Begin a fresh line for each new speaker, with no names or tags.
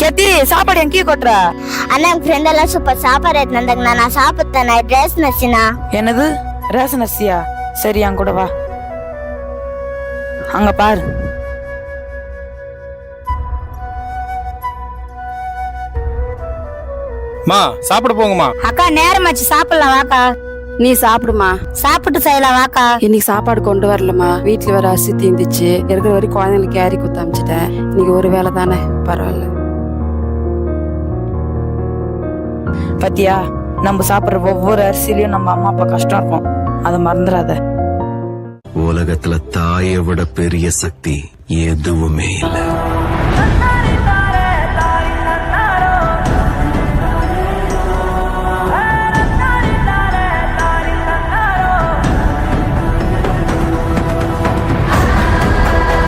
சத்தி சாப்பாடு என் கீ கொட்டுற?
அண்ணா என் ஃப்ரெண்ட் எல்லாம் சூப்பர் சாப்பாடு எடுத்து வந்தாங்கண்ணா. நான் சாப்பிட்டேன். நான் ட்ரெஸ் நச்சுண்ணா.
என்னது ரேஷன் அரிசியா? சரி என் கூட வா. அங்க பாரு.
மா சாப்பிட போங்கம்மா.
அக்கா நேரமாச்சு சாப்பிடலாம் வாக்கா.
நீ சாப்பிடுமா.
சாப்பிட்டு செய்யலாம் வாக்கா.
இன்னைக்கு சாப்பாடு கொண்டு வரலமா. வீட்டுல வேற அரிசி தீந்துச்சு. இருக்கிற வரைக்கும் குழந்தைங்களுக்கு கேரி குத்து அமிச்சிட்டேன். இன்னைக்கு ஒரு வேலை தானே, பரவாயில்ல.
பத்தியா, நம்ம சாப்பிடுற ஒவ்வொரு அரிசிலையும் நம்ம அம்மா அப்பா கஷ்டம் இருக்கும். அதை மறந்துடாத.
உலகத்துல தாயை விட பெரிய சக்தி எதுவுமே இல்லை.